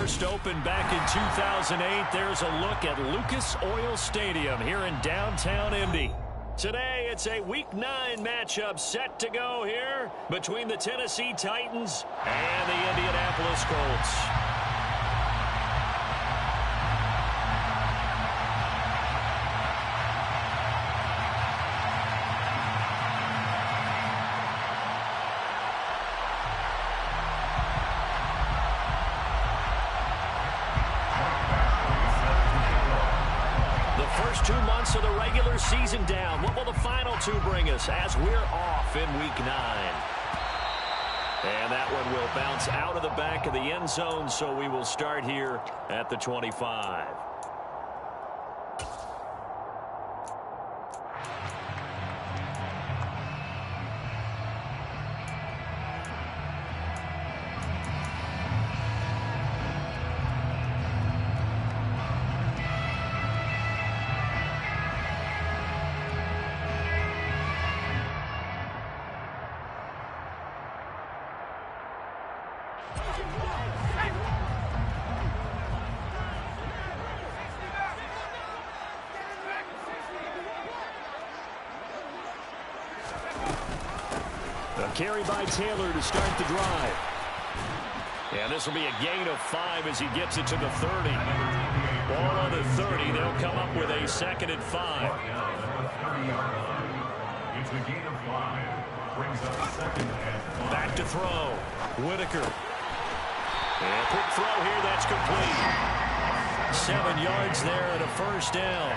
first opened back in 2008. There's a look at Lucas Oil Stadium here in downtown Indy. Today, it's a Week 9 matchup set to go here between the Tennessee Titans and the Indianapolis Colts. First 2 months of the regular season down. What will the final two bring us as we're off in Week 9? And that one will bounce out of the back of the end zone, so we will start here at the 25. A carry by Taylor to start the drive. And this will be a gain of 5 as he gets it to the 30. Ball on the 30. They'll come up with a 2nd and 5. It's a gain of 5. Brings up 2nd and 5. Back to throw. Whitaker. And quick throw here. That's complete. 7 yards there and a first down.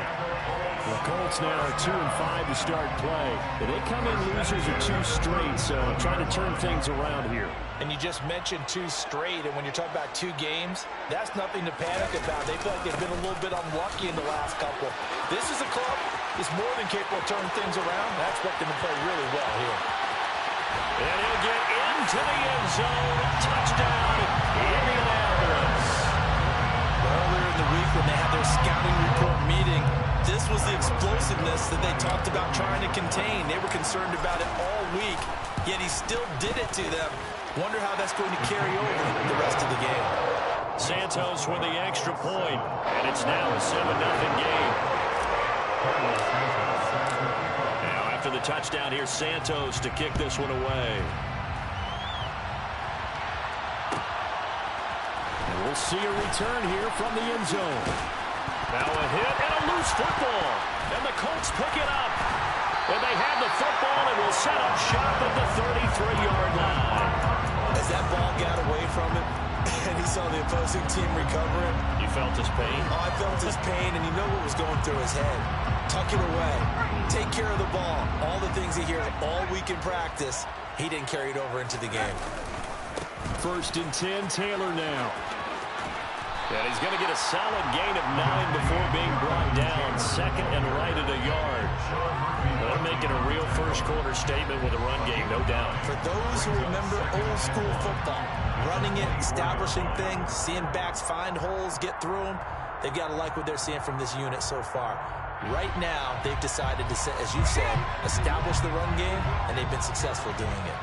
The Colts now are 2 and 5 to start play. They come in losers of 2 straight, so trying to turn things around here. And you just mentioned 2 straight, and when you're talking about 2 games, that's nothing to panic about. They feel like they've been a little bit unlucky in the last couple. This is a club that's more than capable of turning things around. I expect them to play really well here. And he'll get into the end zone. Touchdown, Indianapolis. Earlier in the week when they had their scouting report meeting, this was the explosiveness that they talked about trying to contain. They were concerned about it all week, yet he still did it to them. Wonder how that's going to carry over the rest of the game. Santos with the extra point, and it's now a 7-0 game. Now after the touchdown, here's Santos to kick this one away. And we'll see a return here from the end zone. Now a hit and a loose football. And the Colts pick it up. And they have the football and will set up shop at the 33-yard line. As that ball got away from him and he saw the opposing team recover it. You felt his pain? Oh, I felt his pain, and you know what was going through his head. Tuck it away. Take care of the ball. All the things he hears all week in practice, he didn't carry it over into the game. 1st and 10, Taylor now. And he's going to get a solid gain of 9 before being brought down. 2nd and right at a yard. Well, they're making a real first-quarter statement with a run game, no doubt. For those who remember old-school football, running it, establishing things, seeing backs find holes, get through them, they've got to like what they're seeing from this unit so far. Right now, they've decided to, as you said, establish the run game, and they've been successful doing it.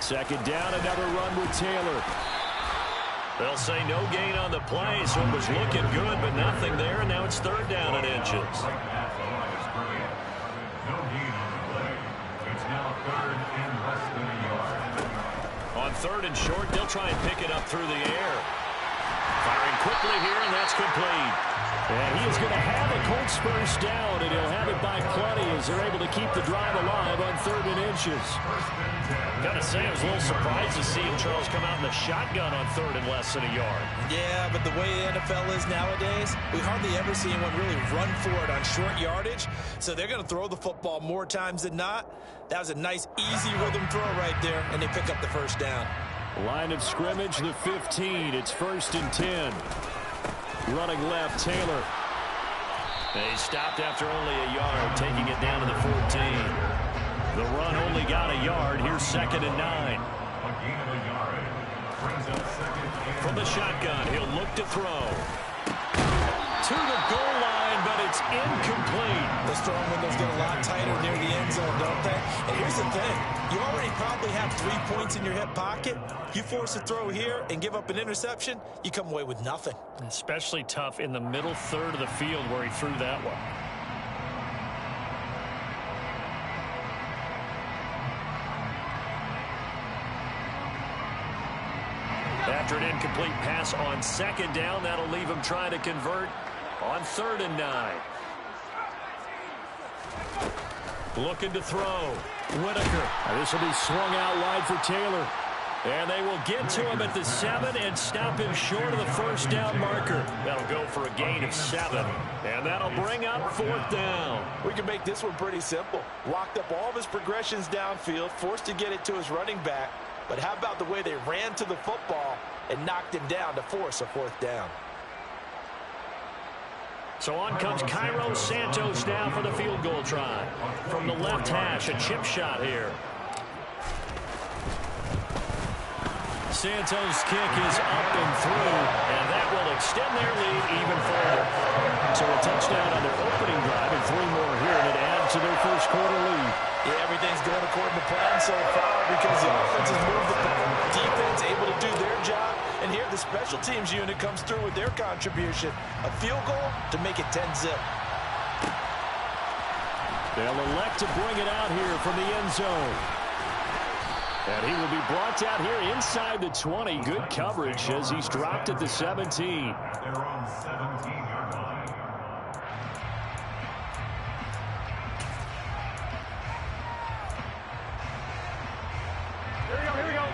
Second down, another run with Taylor. They'll say no gain on the play, so it was looking good, but nothing there, and now it's 3rd down and inches. No gain on the play. It's now 3rd and less than a yard. On 3rd and short, they'll try and pick it up through the air. Firing quickly here, and that's complete. And he is going to have a Colts first down, and he'll have it by plenty as they're able to keep the drive alive on 3rd and inches. Got to say, I was a little surprised to see him, Charles, come out in the shotgun on 3rd and less than a yard. Yeah, but the way the NFL is nowadays, we hardly ever see anyone really run for it on short yardage. So they're going to throw the football more times than not. That was a nice, easy rhythm throw right there, and they pick up the first down. Line of scrimmage, the 15. It's 1st and 10. Running left, Taylor. They stopped after only a yard, taking it down to the 14. The run only got a yard. Here's 2nd and 9. A gain of a yard. Brings up second and From the shotgun, he'll look to throw. To the goal line, but it's incomplete. The strong windows get a lot tighter near the end zone, don't they? And here's the thing. You already probably have 3 points in your hip pocket. You force a throw here and give up an interception, you come away with nothing. Especially tough in the middle third of the field where he threw that one. After an incomplete pass on second down, that'll leave him trying to convert on 3rd and 9. Looking to throw. Whitaker. This will be swung out wide for Taylor. And they will get to him at the 7 and stop him short of the first down marker. That'll go for a gain of 7. And that'll bring up 4th down. We can make this one pretty simple. Locked up all of his progressions downfield, forced to get it to his running back. But how about the way they ran to the football and knocked him down to force a 4th down? So on comes Cairo Santos now for the field goal try. From the left hash, a chip shot here. Santos' kick is up and through, and that will extend their lead even further. So a touchdown on their opening drive and 3 more here, and it adds to their first quarter lead. Yeah, everything's going according to plan so far because the offense has moved the ball, defense able to do their job, and here the special teams unit comes through with their contribution. A field goal to make it 10-zip. They'll elect to bring it out here from the end zone. And he will be brought down here inside the 20. Good coverage as he's dropped at the 17. at their own 17-yard line. Here we go.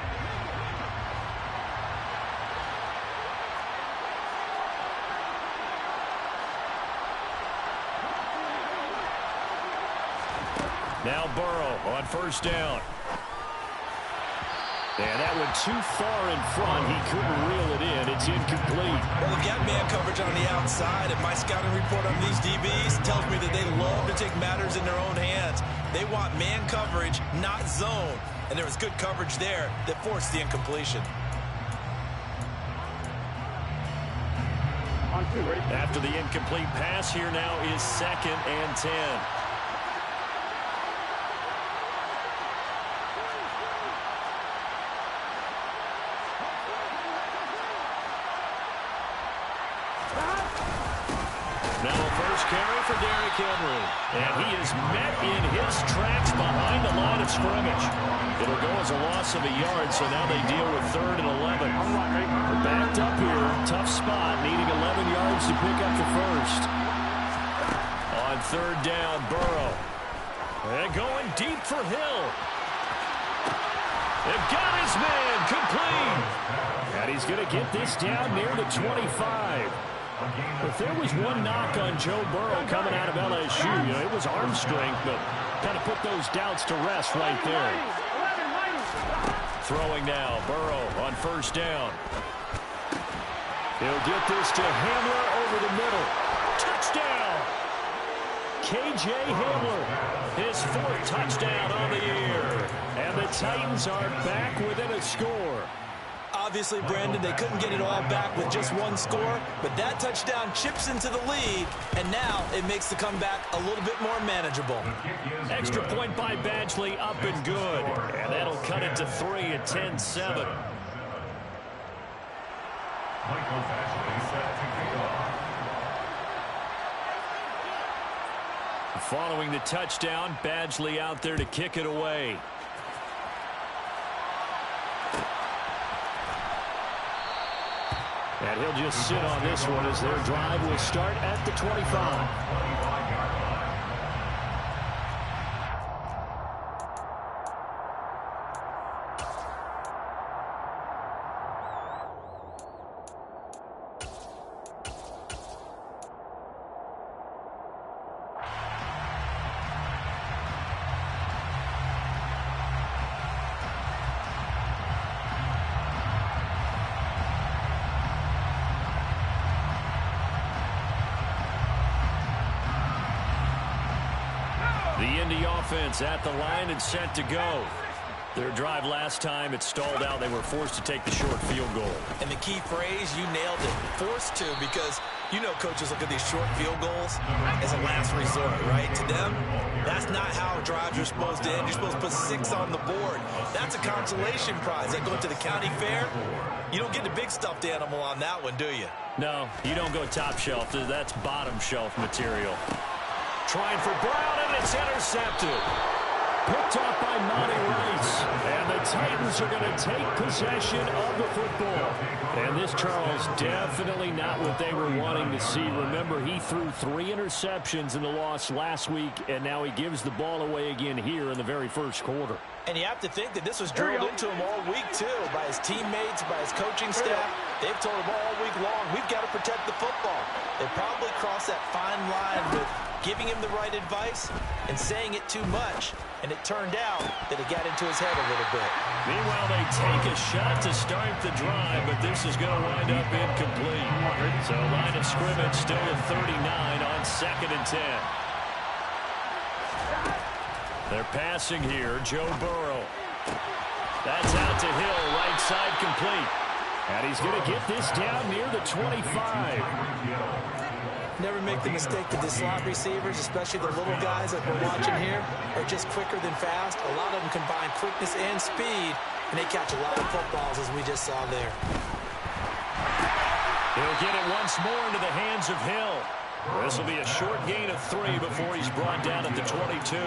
Now Burrow on 1st down. And that went too far in front. He couldn't reel it in. It's incomplete. Well, they've got man coverage on the outside, and my scouting report on these DBs tells me that they love to take matters in their own hands. They want man coverage, not zone. And there was good coverage there that forced the incompletion. After the incomplete pass, here now is 2nd and 10. Now a first carry for Derrick Henry. And he is met in his tracks behind the line of scrimmage. It'll go as a loss of a yard, so now they deal with 3rd and 11. They're backed up here. Tough spot, needing 11 yards to pick up the first. On 3rd down, Burrow. And going deep for Hill. They've got his man complete. And he's going to get this down near the 25. If there was one knock on Joe Burrow coming out of LSU, it was arm strength, but kind of put those doubts to rest right there. Throwing now, Burrow on 1st down. He'll get this to Hamler over the middle. Touchdown! Cgi Hamler, his 4th touchdown on the year. And the Titans are back within a score. Obviously, Brandon, they couldn't get it all back with just one score, but that touchdown chips into the lead, and now it makes the comeback a little bit more manageable. Extra point by Badgley, up and good. And that'll cut it to 3 at 10-7. Michael Badgley set to kick off. Following the touchdown, Badgley out there to kick it away. And he'll just sit on this one as their drive will start at the 25. The Indy offense at the line and set to go. Their drive last time, it stalled out. They were forced to take the short field goal. And the key phrase, you nailed it, forced to, because you know coaches look at these short field goals as a last resort, right? To them, that's not how drives are supposed to end. You're supposed to put 6 on the board. That's a consolation prize. That going to the county fair, you don't get the big stuffed animal on that one, do you? No, you don't go top shelf. That's bottom shelf material. Trying for Brown, and it's intercepted. Picked off by Monty Rice. And the Titans are going to take possession of the football. And this, Charles, definitely not what they were wanting to see. Remember, he threw 3 interceptions in the loss last week, and now he gives the ball away again here in the very first quarter. And you have to think that this was drilled into him all week, too, by his teammates, by his coaching staff. They've told him all week long, we've got to protect the football. They probably crossed that fine line with giving him the right advice and saying it too much. And it turned out that it got into his head a little bit. Meanwhile, they take a shot to start the drive, but this is going to wind up incomplete. So line of scrimmage still at 39 on 2nd and 10. They're passing here, Joe Burrow. That's out to Hill, right side complete. And he's going to get this down near the 25. Never make the mistake that the slot receivers, especially the little guys that we're watching here, are just quicker than fast. A lot of them combine quickness and speed, and they catch a lot of footballs, as we just saw there. He'll get it once more into the hands of Hill. This will be a short gain of 3 before he's brought down at the 22.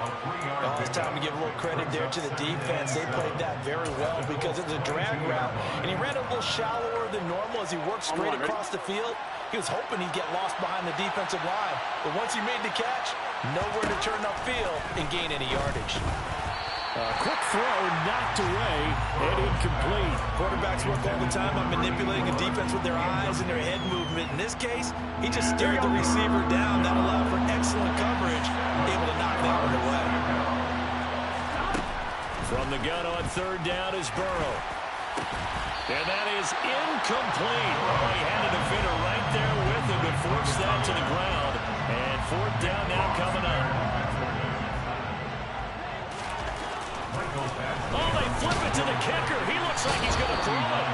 Oh, it's time to give a little credit there to the defense. They played that very well because it was a drag route, and he ran a little shallower than normal as he worked straight across the field. He was hoping he'd get lost behind the defensive line, but once he made the catch, nowhere to turn upfield and gain any yardage. Quick throw knocked away and incomplete. Quarterbacks work all the time on manipulating a defense with their eyes and their head movement. In this case, he just stared the receiver down. That allowed for excellent coverage, able to knock that one away. From the gun on 3rd down is Burrow. And that is incomplete. Oh, he had a defender right there with him to force that to the ground. And 4th down now coming up. Oh, they flip it to the kicker. He looks like he's going to throw it.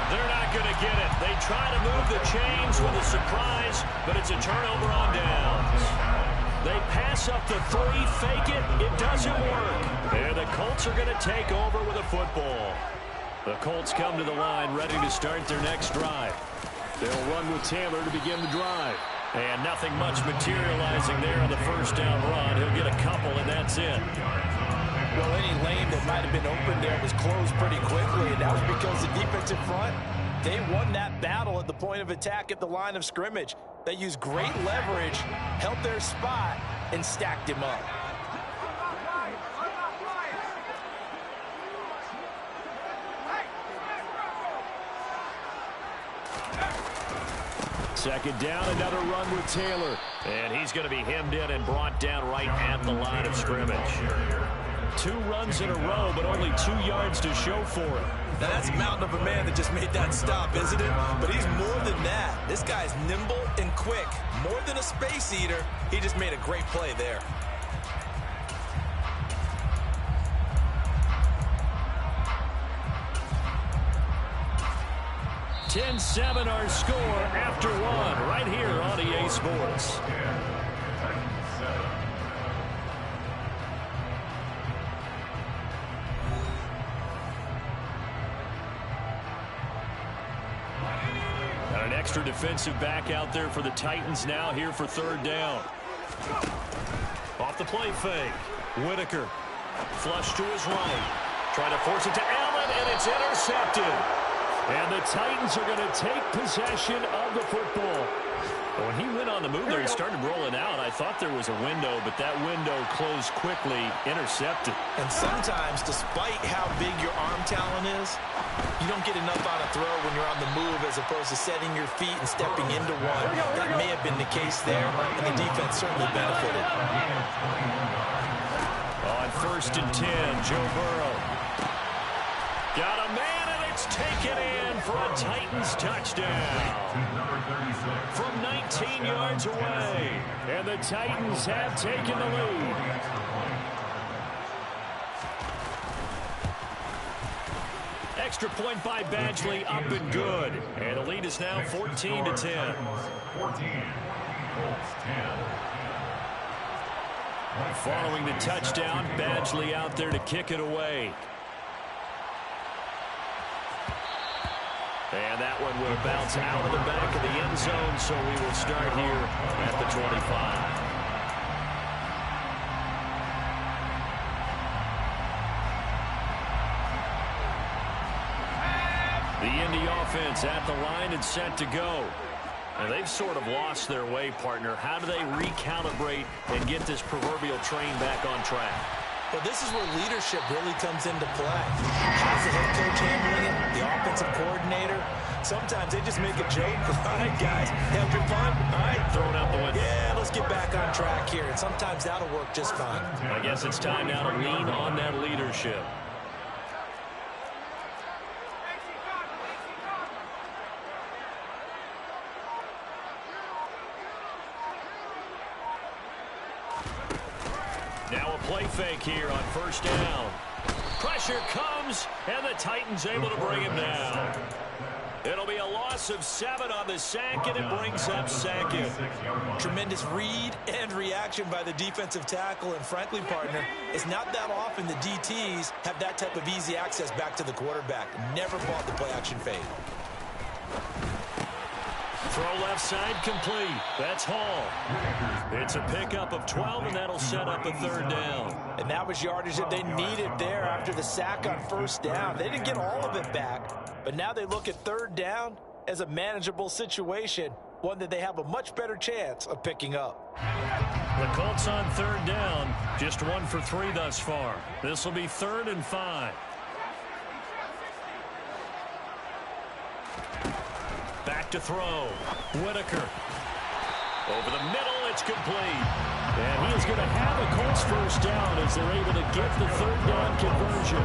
They're not going to get it. They try to move the chains with a surprise, but it's a turnover on downs. They pass up the 3, fake it. It doesn't work. And the Colts are going to take over with a football. The Colts come to the line ready to start their next drive. They'll run with Taylor to begin the drive. And nothing much materializing there on the 1st down run. He'll get a couple, and that's it. Well, any lane that might have been open there was closed pretty quickly, and that was because the defensive front, they won that battle at the point of attack at the line of scrimmage. They used great leverage, held their spot, and stacked him up. Second down, another run with Taylor. And he's going to be hemmed in and brought down right at the line of scrimmage. 2 runs in a row, but only 2 yards to show for it. Now that's a mountain of a man that just made that stop, isn't it? But he's more than that. This guy's nimble and quick. More than a space eater, he just made a great play there. 10-7 our score after 1 right here on EA Sports. Got an extra defensive back out there for the Titans now here for 3rd down. Off the play fake. Whitaker. Flush to his right. Trying to force it to Allen, and it's intercepted. And the Titans are going to take possession of the football. When he went on the move there, he started rolling out. I thought there was a window, but that window closed quickly, intercepted. And sometimes, despite how big your arm talent is, you don't get enough on a throw when you're on the move as opposed to setting your feet and stepping into one. That may have been the case there, and the defense certainly benefited. On 1st and 10, Joe Burrow. Got a man, and it's taken in for a Titans touchdown. From 19 yards away. And the Titans have taken the lead. extra point by Badgley up and good. And the lead is now 14-10. 14. Colts 10. Following the touchdown, Badgley out there to kick it away. And that one will bounce out of the back of the end zone, so we will start here at the 25. The Indy offense at the line and set to go. And they've sort of lost their way, partner. How do they recalibrate and get this proverbial train back on track? Well, this is where leadership really comes into play. How's the head coach handling it? The offensive coordinator? Sometimes they just make a joke. All right, guys, have your fun. All right, throw it out the window. Yeah, let's get back on track here. And sometimes that'll work just fine. I guess it's time now to lean on that leadership. Now a play fake here on first down. Pressure comes, and the Titans able to bring him down. It'll be a loss of 7 on the sack, and it brings up second. Tremendous read and reaction by the defensive tackle, and frankly, partner, it's not that often the DTs have that type of easy access back to the quarterback. Never bought the play-action fade. Throw left side complete. That's Hall. It's a pickup of 12, and that'll set up a third down. And that was yardage that they needed there after the sack on first down. They didn't get all of it back, but now they look at third down as a manageable situation, one that they have a much better chance of picking up. The Colts on third down, just 1 for 3 thus far. This will be 3rd and 5. Back to throw. Whitaker. Over the middle, it's complete. And he is going to have a Colts first down as they're able to get the third down conversion.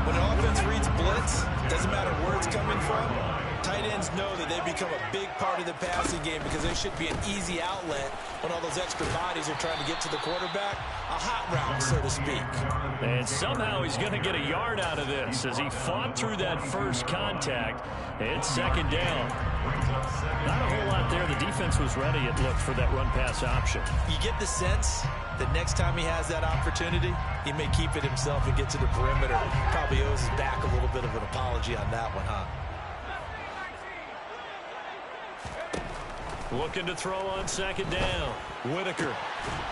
When an offense reads blitz, doesn't matter where it's coming from, tight ends know that they become a big part of the passing game because they should be an easy outlet when all those extra bodies are trying to get to the quarterback. A hot route, so to speak. And somehow he's going to get a yard out of this as he fought through that first contact. It's second down. Not a whole lot there. The defense was ready, it looked, for that run-pass option. You get the sense that next time he has that opportunity, he may keep it himself and get to the perimeter. Probably owes his back a little bit of an apology on that one, huh? Looking to throw on second down. Whitaker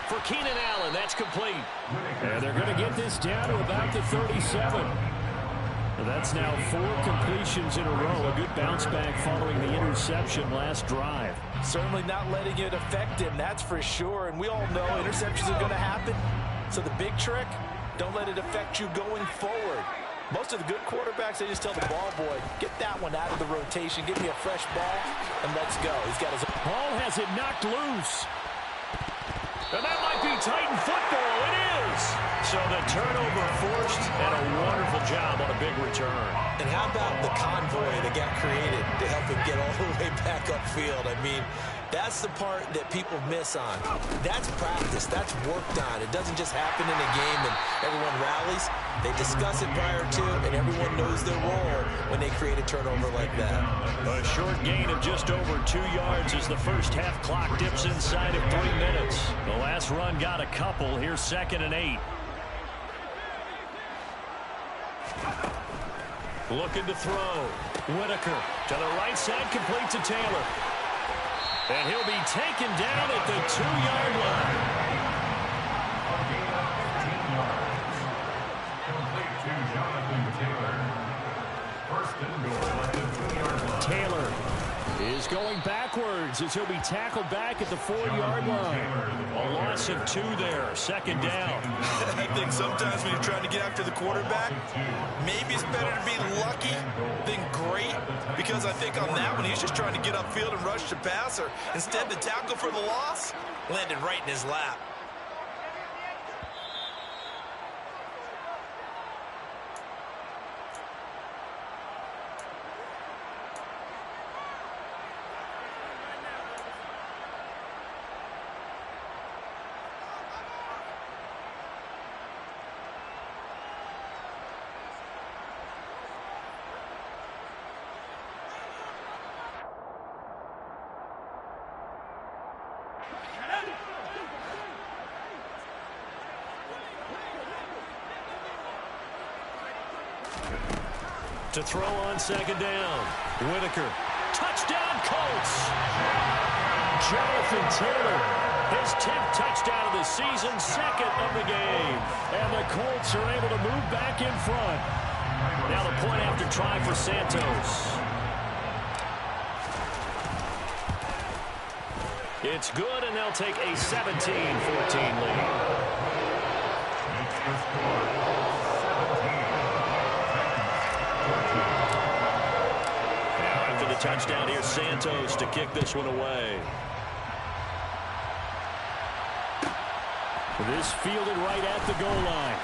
for Keenan Allen. That's complete. And they're going to get this down to about the 37. That's now 4 completions in a row. A good bounce back following the interception last drive. Certainly not letting it affect him, that's for sure. And we all know interceptions are going to happen. So the big trick, don't let it affect you going forward. Most of the good quarterbacks, they just tell the ball boy, get that one out of the rotation, give me a fresh ball, and let's go. He's got his... Hall has it knocked loose. And that might be Titan football. It is. So the turnover forced, and a wonderful job on a big return. And how about the convoy that got created to help him get all the way back upfield? I mean, that's the part that people miss on. That's practice. That's worked on. It doesn't just happen in a game and everyone rallies. They discuss it prior to, and everyone knows their role when they create a turnover like that. A short gain of just over 2 yards as the first half clock dips inside of 3 minutes. The last run got a couple. Here's 2nd and 8. Looking to throw. Whitaker to the right side, complete to Taylor. And he'll be taken down at the 2-yard line. Taylor is going backwards as he'll be tackled back at the 4-yard line. A loss of 2 there, 2nd down. I think sometimes when you're trying to get after the quarterback, maybe it's better to be lucky than great, because I think on that one, he's just trying to get upfield and rush the passer. Instead, the tackle for the loss landed right in his lap. To throw on second down. Whitaker. Touchdown, Colts! Jonathan Taylor, his 10th touchdown of the season, second of the game. And the Colts are able to move back in front. Now the point after try for Santos. It's good, and they'll take a 17-14 lead. Now after the touchdown, here's Santos to kick this one away. This fielded right at the goal line.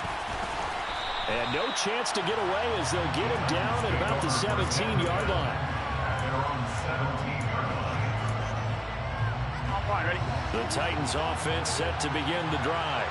And no chance to get away as they'll get him down at about the 17-yard line. The Titans offense set to begin the drive.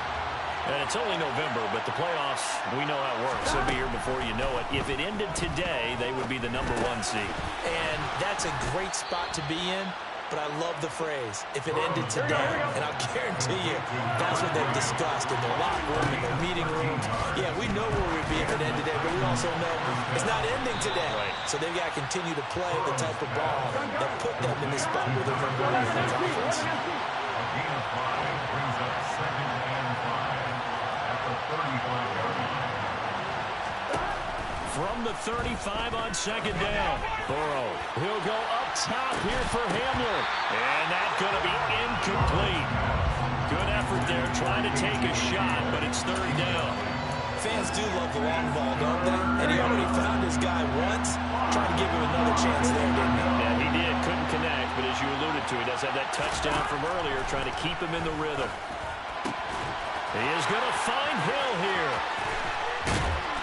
And it's only November, but the playoffs, we know how it works. They'll be here before you know it. If it ended today, they would be the #1 seed. And that's a great spot to be in. But I love the phrase, if it ended today, and I'll guarantee you, that's what they've discussed in their locker room, in their meeting rooms. Yeah, we know where we'd be if it ended today, but we also know it's not ending today. Right. So they've got to continue to play the type of ball that put them in this spot where they're #1 in the conference. Brings up 2nd and 5 at the 35-yard line. From the 35 on second down. Burrow, he'll go up top here for Hamler. And that's going to be incomplete. Good effort there trying to take a shot, but it's 3rd down. Fans do love the long ball, don't they? And he already found his guy once. Trying to give him another chance there, didn't he? Yeah, he did. Couldn't connect, but as you alluded to, he does have that touchdown from earlier, trying to keep him in the rhythm. He is going to find Hill here.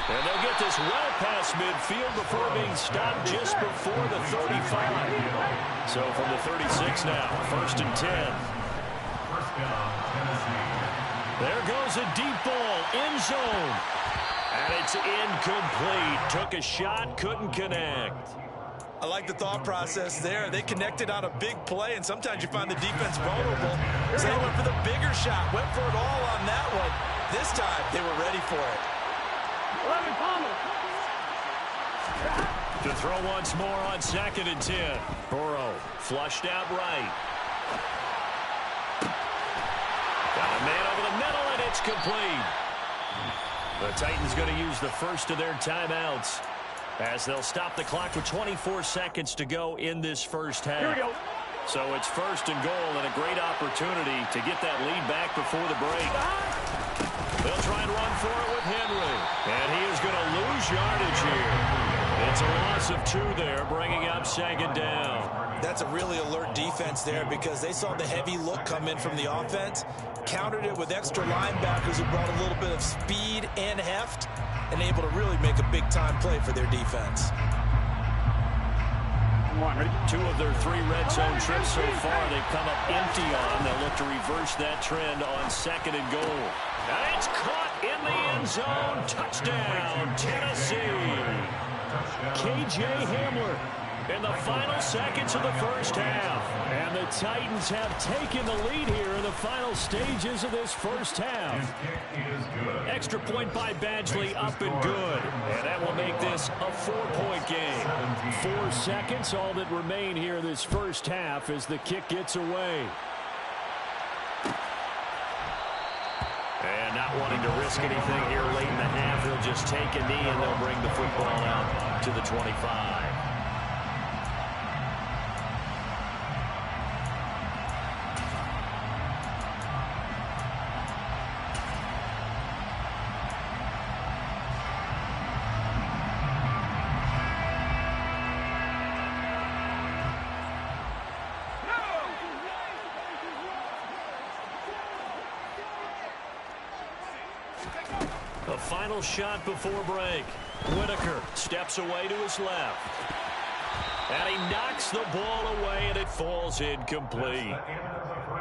And they'll get this well past midfield before being stopped just before the 35. So from the 36 now, 1st and 10. First down, Tennessee. There goes a deep ball, end zone. And it's incomplete. Took a shot, couldn't connect. I like the thought process there. They connected on a big play, and sometimes you find the defense vulnerable. So they went for the bigger shot, went for it all on that one. This time, they were ready for it. To throw once more on 2nd and 10. Burrow flushed out right. Got a man over the middle, and it's complete. The Titans going to use the first of their timeouts as they'll stop the clock with 24 seconds to go in this first half. Here we go. So it's 1st and goal, and a great opportunity to get that lead back before the break. They'll try and run for it with Henry. And he is going to lose yardage here. It's a loss of 2 there, bringing up 2nd down. That's a really alert defense there because they saw the heavy look come in from the offense, countered it with extra linebackers who brought a little bit of speed and heft, and able to really make a big-time play for their defense. 2 of their 3 red zone trips so far they've come up empty on. They'll look to reverse that trend on 2nd and goal. And it's caught in the end zone. Touchdown, Tennessee. K.J. Hamler in the final seconds of the first half. And the Titans have taken the lead here in the final stages of this first half. Extra point by Badgley, up and good. And that will make this a 4-point game. 4 seconds, all that remain here in this first half as the kick gets away. And not wanting to risk anything here late in the half, they'll just take a knee and they'll bring the football out to the 25. A final shot before break. Whitaker steps away to his left. And he knocks the ball away, and it falls incomplete.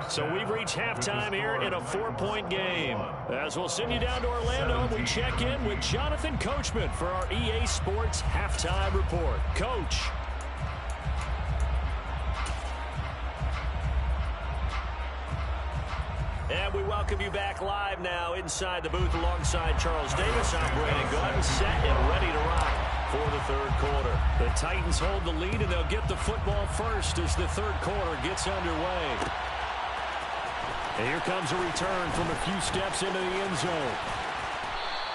So we've reached halftime here in a 4-point game. As we'll send you down to Orlando, we check in with Jonathan Coachman for our EA Sports Halftime Report. Coach. And we welcome you back live now inside the booth alongside Charles Davis. I'm Brandon Gordon, set and ready to rock. for the third quarter. The Titans hold the lead, and they'll get the football first as the third quarter gets underway. And here comes a return from a few steps into the end zone.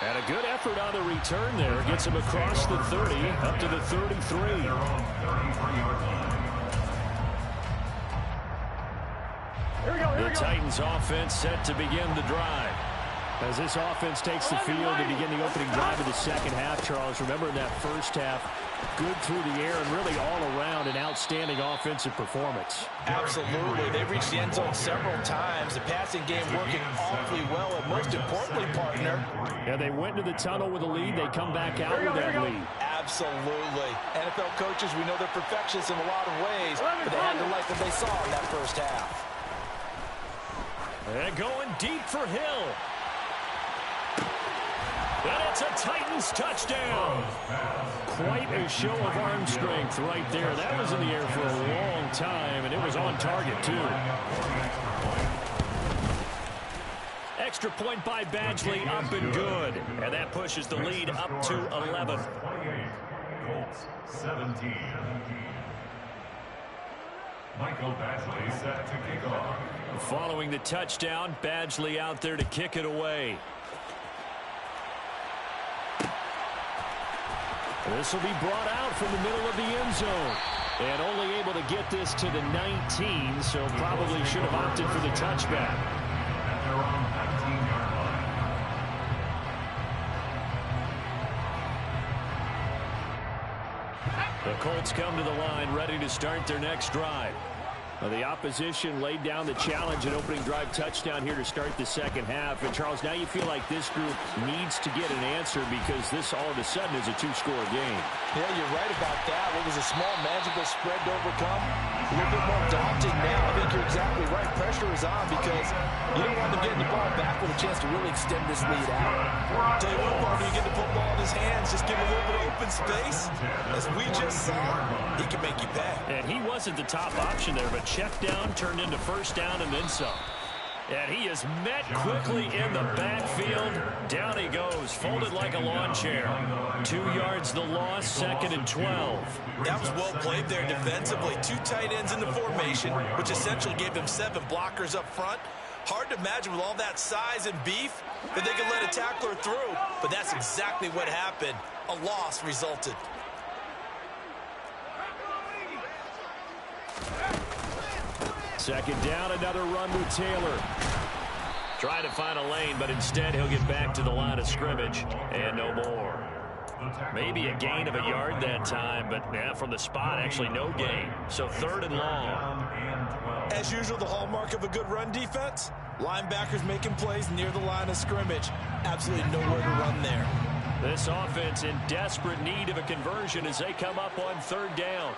And a good effort on the return there. Gets him across the 30, up to the 33. The Titans offense set to begin the drive. As this offense takes the field to begin the opening drive of the second half, Charles, remember in that first half, good through the air and really all around an outstanding offensive performance. Absolutely. They reached the end zone several times. The passing game working awfully well, and most importantly, partner. Yeah, they went to the tunnel with a lead. They come back out with that lead. Absolutely. NFL coaches, we know they're perfectionists in a lot of ways, but they had to like what they saw in that first half. And going deep for Hill. And it's a Titans touchdown. Quite a show of arm strength right there. That was in the air for a long time, and it was on target, too. Extra point by Badgley, up and good. And that pushes the lead up to 11. 28, Colts 17. Michael Badgley set to kick off. Following the touchdown, Badgley out there to kick it away. This will be brought out from the middle of the end zone. And only able to get this to the 19, so probably should have opted for the touchback. At their own 19-yard line. The Colts come to the line ready to start their next drive. The opposition laid down the challenge, an opening drive touchdown here to start the second half. And, Charles, now you feel like this group needs to get an answer because this all of a sudden is a two-score game. Yeah, you're right about that. What was a small, manageable spread to overcome, a little bit more daunting now. I think you're exactly right. Pressure is on because you don't want them getting the ball back with a chance to really extend this lead out. Tell you what, partner, you get the football in his hands, just give him a little bit of open space. As we just saw, he can make you pay. And he wasn't the top option there, but check down turned into first down and then some. And he is met quickly in the backfield. Down he goes, folded like a lawn chair. 2 yards the loss, second and 12. That was well played there defensively. 2 tight ends in the formation, which essentially gave them 7 blockers up front. Hard to imagine with all that size and beef that they could let a tackler through. But that's exactly what happened. A loss resulted. Second down, another run with Taylor. Trying to find a lane, but instead he'll get back to the line of scrimmage. And no more. Maybe a gain of a yard that time, but yeah, from the spot, actually no gain. So third and long. As usual, the hallmark of a good run defense, linebackers making plays near the line of scrimmage. Absolutely nowhere to run there. This offense in desperate need of a conversion as they come up on third down.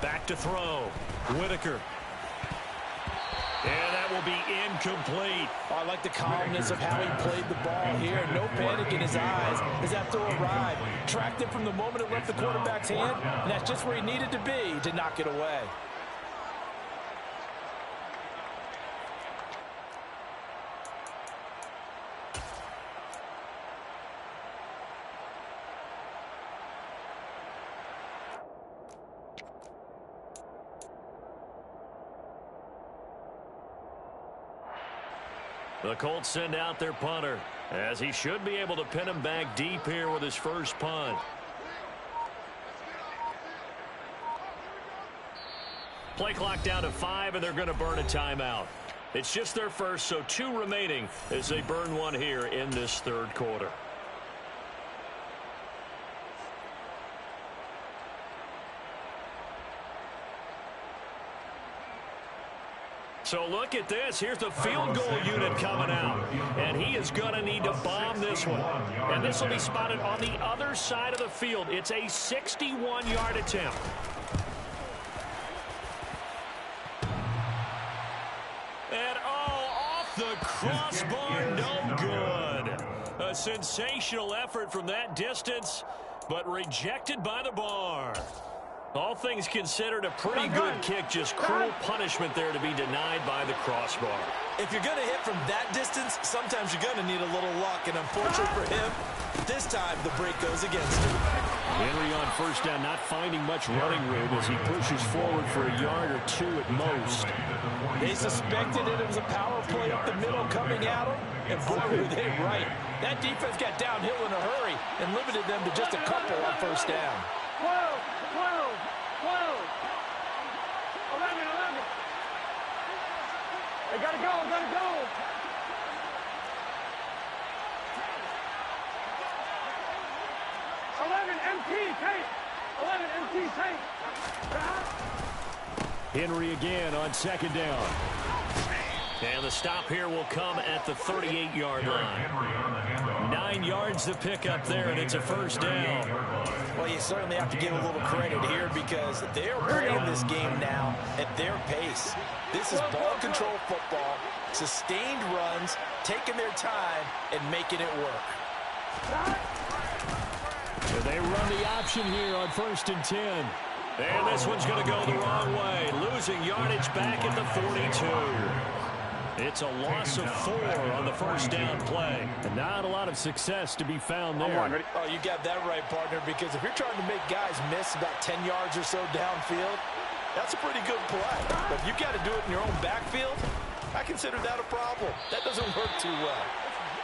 Back to throw. Whitaker. And that will be incomplete. Oh, I like the calmness of how he played the ball here. No panic in his eyes as that throw arrived. Tracked it from the moment it left the quarterback's hand, and that's just where he needed to be to knock it away. The Colts send out their punter, as he should be able to pin him back deep here with his first punt. Play clock down to 5, and they're going to burn a timeout. It's just their first, so 2 remaining as they burn one here in this third quarter. So look at this. Here's the field goal unit coming out. And he is going to need to bomb this one. And this will be spotted on the other side of the field. It's a 61-yard attempt. And off the crossbar, no good. A sensational effort from that distance, but rejected by the bar. All things considered, a pretty good kick. Just cruel punishment there to be denied by the crossbar. If you're going to hit from that distance, sometimes you're going to need a little luck. And unfortunately for him, this time the break goes against him. Henry on first down, not finding much running room as he pushes forward for a yard or two at most. They suspected it was a power play up the middle coming at them, and boy, were they right. That defense got downhill in a hurry and limited them to just a couple on first down. 12, 11. They gotta go, gotta go. 11 MT tape. 11 MT tape. Henry again on second down. And the stop here will come at the 38-yard line. 9 yards to pick up there, and it's a first down. Well, you certainly have to give a little credit here because they're playing this game now at their pace. This is ball control football, sustained runs, taking their time, and making it work. So they run the option here on 1st and 10. And this one's going to go the wrong way, losing yardage back at the 42. It's a loss of 4 on the first down play. And not a lot of success to be found there. Oh, you got that right, partner, because if you're trying to make guys miss about 10 yards or so downfield, that's a pretty good play. But if you've got to do it in your own backfield, I consider that a problem. That doesn't work too well.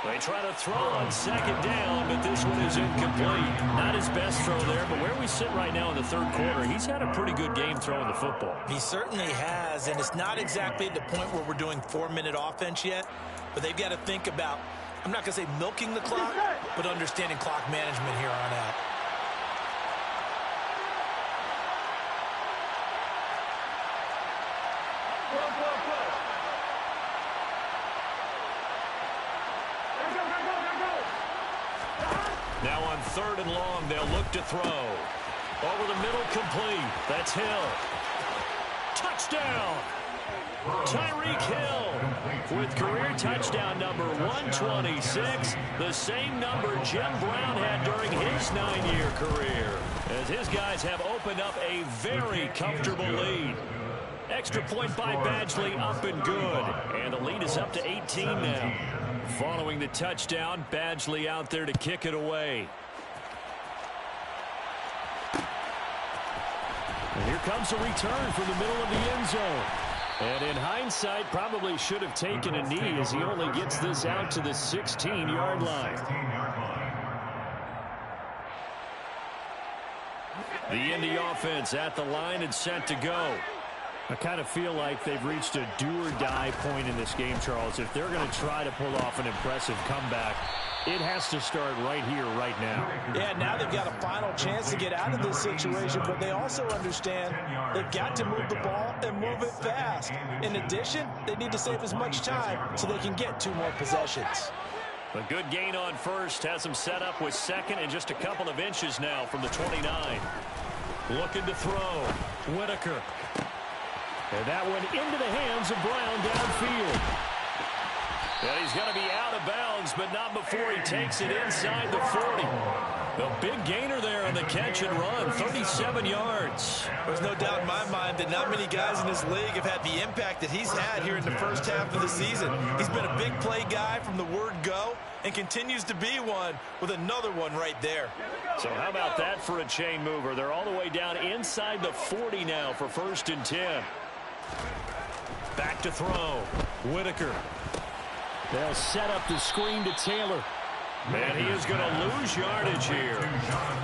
They try to throw on second down, but this one is incomplete. Not his best throw there, but where we sit right now in the third quarter, he's had a pretty good game throwing the football. He certainly has, and it's not exactly at the point where we're doing 4-minute offense yet, but they've got to think about, I'm not going to say milking the clock, but understanding clock management here on out. Now on 3rd and long, they'll look to throw. Over the middle, complete. That's Hill. Touchdown! Tyreek Hill with career touchdown number 126, the same number Jim Brown had during his 9-year career, as his guys have opened up a very comfortable lead. Extra point by Badgley, up and good, and the lead is up to 18 now. Following the touchdown, Badgley out there to kick it away. And here comes a return from the middle of the end zone. And in hindsight, probably should have taken a knee as he only gets this out to the 16-yard line. The Indy offense at the line and set to go. I kind of feel like they've reached a do-or-die point in this game, Charles. If they're going to try to pull off an impressive comeback, it has to start right here, right now. Yeah, now they've got a final chance to get out of this situation, but they also understand they've got to move the ball and move it fast. In addition, they need to save as much time so they can get 2 more possessions. A good gain on first has them set up with second and just a couple of inches now from the 29. Looking to throw. Whitaker. And that one into the hands of Brown downfield. And he's going to be out of bounds, but not before he takes it inside the 40. A big gainer there on the catch and run, 37 yards. There's no doubt in my mind that not many guys in this league have had the impact that he's had here in the first half of the season. He's been a big play guy from the word go and continues to be one with another one right there. So how about that for a chain mover? They're all the way down inside the 40 now for 1st and 10. Back to throw. Whitaker. They'll set up the screen to Taylor. Man, he is going to lose yardage here.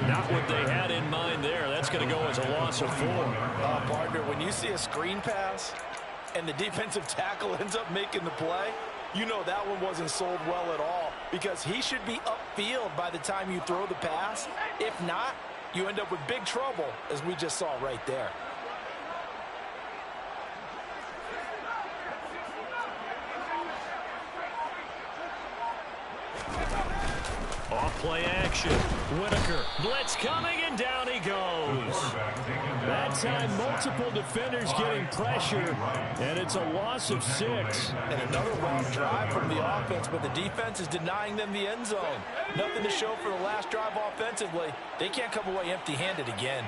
Not what they had in mind there. That's going to go as a loss of 4. Partner, when you see a screen pass and the defensive tackle ends up making the play, you know that one wasn't sold well at all because he should be upfield by the time you throw the pass. If not, you end up with big trouble, as we just saw right there. Off-play action. Whitaker. Blitz coming, and down he goes. That time, multiple defenders getting pressure, and it's a loss of 6. And another long drive from the offense, but the defense is denying them the end zone. Nothing to show for the last drive offensively. They can't come away empty-handed again.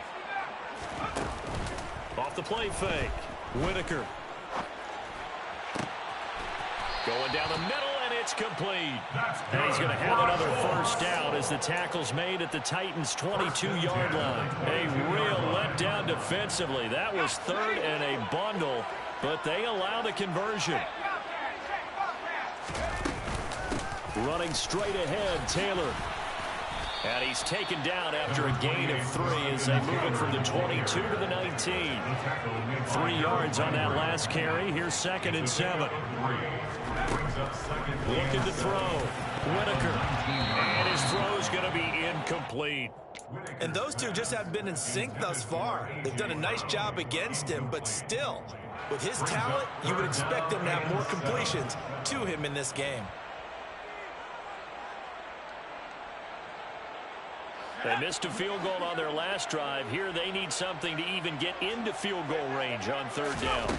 Off the play fake. Whitaker. Going down the middle, and it's complete. And he's going to have another first down as the tackle's made at the Titans' 22-yard line. A real letdown defensively. That was third and a bundle, but they allow the conversion. Running straight ahead, Taylor. And he's taken down after a gain of 3 as they move it from the 22 to the 19. 3 yards on that last carry. Here's 2nd and 7. Looking to throw. Whitaker. And his throw's going to be incomplete. And those two just haven't been in sync thus far. They've done a nice job against him, but still, with his talent, you would expect them to have more completions to him in this game. They missed a field goal on their last drive. Here they need something to even get into field goal range on 3rd down.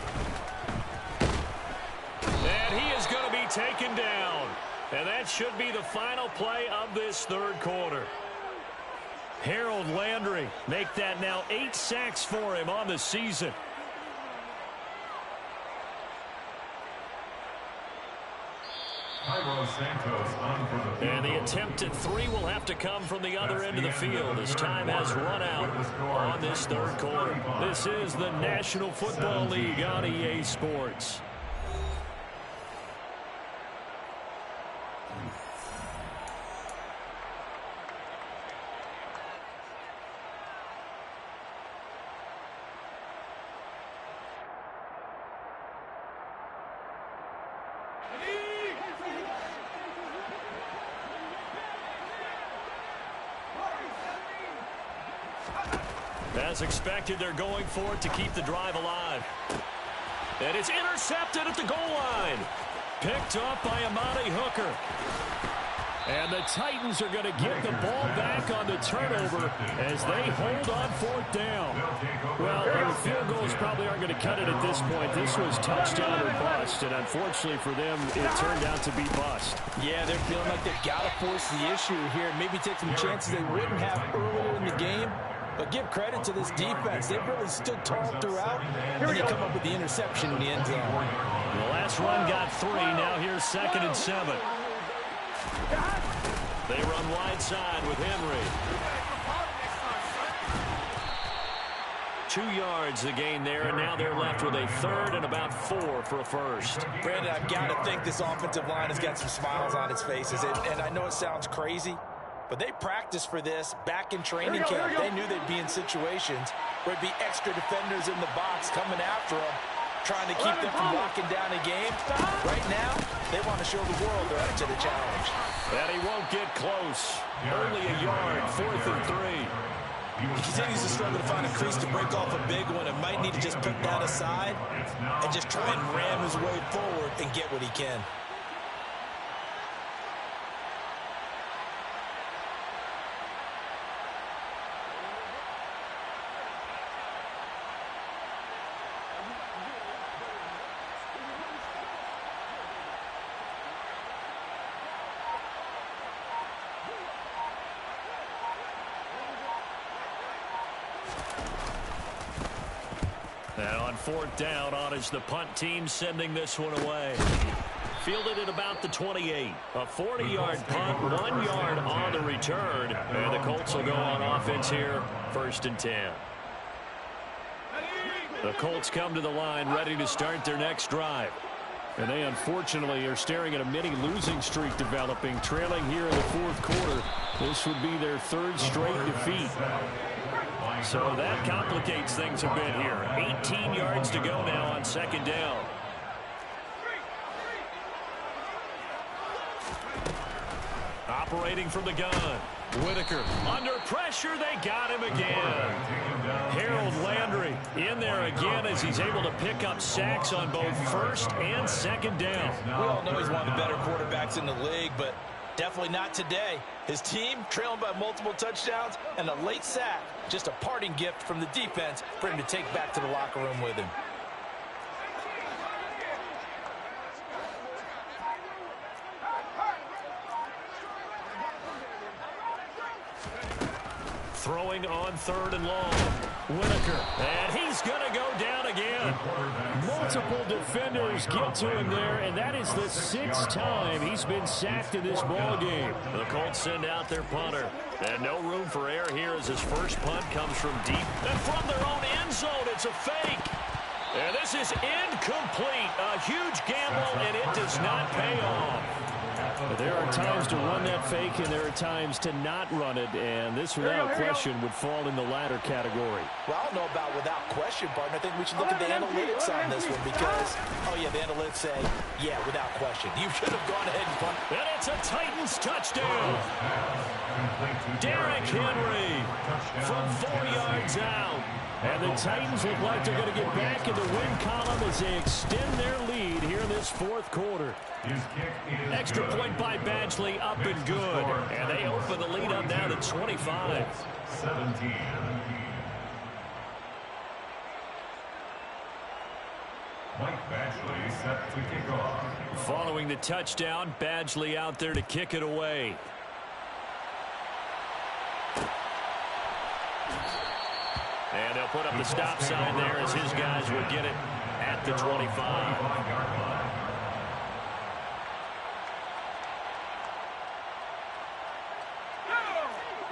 And he is going to be taken down. And that should be the final play of this 3rd quarter. Harold Landry make that now 8 sacks for him on the season. And the attempt at 3 will have to come from the other end of the field as time has run out on this 3rd quarter. This is the National Football League on EA Sports. As expected, they're going for it to keep the drive alive. And it's intercepted at the goal line. Picked up by Amani Hooker. And the Titans are going to get the ball back on the turnover as they hold on 4th down. Well, the field goals probably aren't going to cut it at this point. This was touchdown or bust, and unfortunately for them, it turned out to be bust. Yeah, they're feeling like they've got to force the issue here. Maybe take some chances they wouldn't have earlier in the game. But give credit to this defense. They've really stood tall throughout, and they come up with the interception in the end zone. The last run got 3. Now here's 2nd and 7. They run wide side with Henry. 2 yards the gain there, and now they're left with a 3rd and about 4 for a first. Brandon, I've got to think this offensive line has got some smiles on its faces. And I know it sounds crazy, but they practiced for this back in training camp. They knew they'd be in situations where it'd be extra defenders in the box coming after them, trying to keep them from locking down a game. Right now, they want to show the world they're up to the challenge. And he won't get close. Only a yard, 4th and 3. He continues to struggle to find a crease to break off a big one and might need to just put that aside and just try and ram his way forward and get what he can. And on 4th down, on is the punt team sending this one away. Fielded at about the 28. A 40-yard punt, 1 yard on the return. And the Colts will go on offense here, 1st and 10. The Colts come to the line ready to start their next drive. And they unfortunately are staring at a mini losing streak developing, trailing here in the 4th quarter. This would be their 3rd straight defeat. So that complicates things a bit here. 18 yards to go now on 2nd down. Operating from the gun. Whitaker under pressure. They got him again. Harold Landry in there again as he's able to pick up sacks on both 1st and 2nd down. We all know he's one of the better quarterbacks in the league, but definitely not today. His team trailing by multiple touchdowns and a late sack. Just a parting gift from the defense for him to take back to the locker room with him. Throwing on 3rd and long. Whitaker, and he's going to go down again. Multiple defenders get to him there, and that is the 6th time he's been sacked in this ball game. The Colts send out their punter, and no room for error here as his first punt comes from deep. And from their own end zone, it's a fake. And this is incomplete. A huge gamble, and it does not pay off. There are times to run that fake, and there are times to not run it, and this, without question, would fall in the latter category. Well, I don't know about without question, partner. I think we should look at the analytics on this one because, oh, yeah, the analytics say, yeah, without question. You should have gone ahead and punted. And it's a Titans touchdown. Derrick Henry from 4 yards out. And the Titans look like they're going to get back in the win column as they extend their lead here in this 4th quarter. Extra point by Badgley, up and good. And they open the lead up now to 25. 17. Mike Badgley set to kick off. Following the touchdown, Badgley out there to kick it away. And they'll put up the stop sign there as his guys will get it at the 25.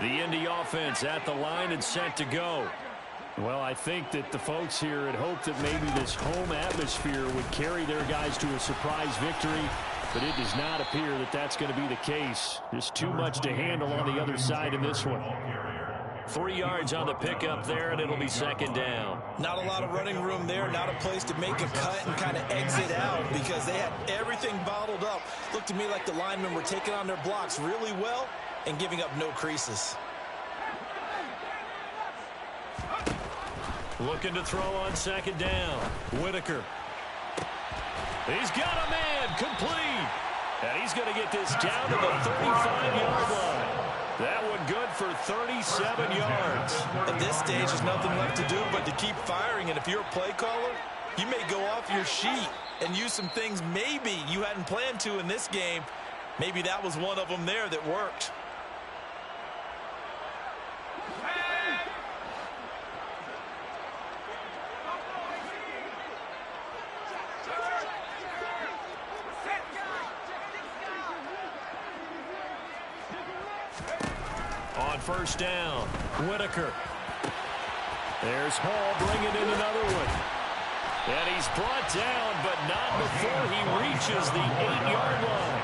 The Indy offense at the line and set to go. Well, I think that the folks here had hoped that maybe this home atmosphere would carry their guys to a surprise victory, but it does not appear that that's going to be the case. Just too much to handle on the other side in this one. 3 yards on the pickup there, and it'll be 2nd down. Not a lot of running room there, not a place to make a cut and kind of exit out because they had everything bottled up. Looked to me like the linemen were taking on their blocks really well and giving up no creases. Looking to throw on 2nd down. Whitaker. He's got a man, complete. And he's going to get this down to the 35-yard line. That one good for 37 yards. At this stage, there's nothing left to do but to keep firing. And if you're a play caller, you may go off your sheet and use some things maybe you hadn't planned to in this game. Maybe that was one of them there that worked. On 1st down, Whitaker. There's Hall bringing in another one. And he's brought down, but not before he reaches the 8-yard line.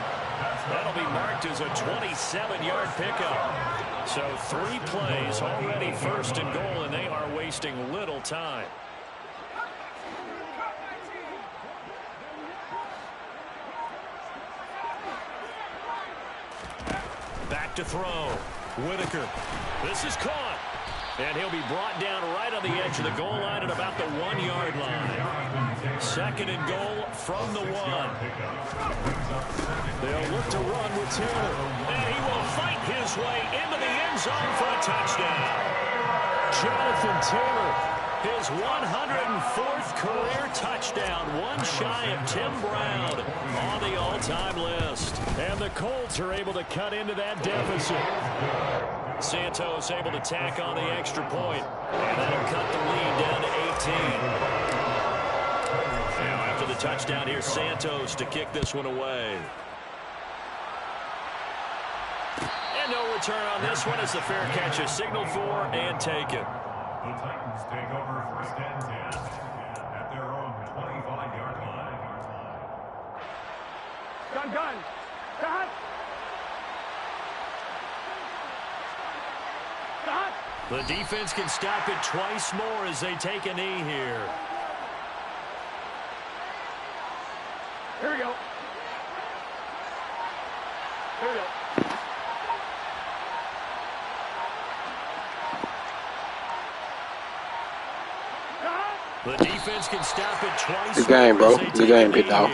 That'll be marked as a 27-yard pickup. So 3 plays already 1st and goal, and they are wasting little time. Back to throw. Whitaker. This is caught. And he'll be brought down right on the edge of the goal line at about the 1-yard line. 2nd and goal from the 1. They'll look to run with Taylor. And he will fight his way into the end zone for a touchdown. Jonathan Taylor, his 104th career touchdown, one shy of Tim Brown on the all-time list. And the Colts are able to cut into that deficit. Santos able to tack on the extra point, and that'll cut the lead down to 18. Now after the touchdown here, Santos to kick this one away. And no return on this one as the fair catch is signaled for and taken. The Titans take over 1st and 10 at their own 25-yard line. Gun. Cut. The defense can stop it twice more as they take a knee here. Here we go. Here we go. The defense can stop it twice. Good game, bro. Good game, big dog.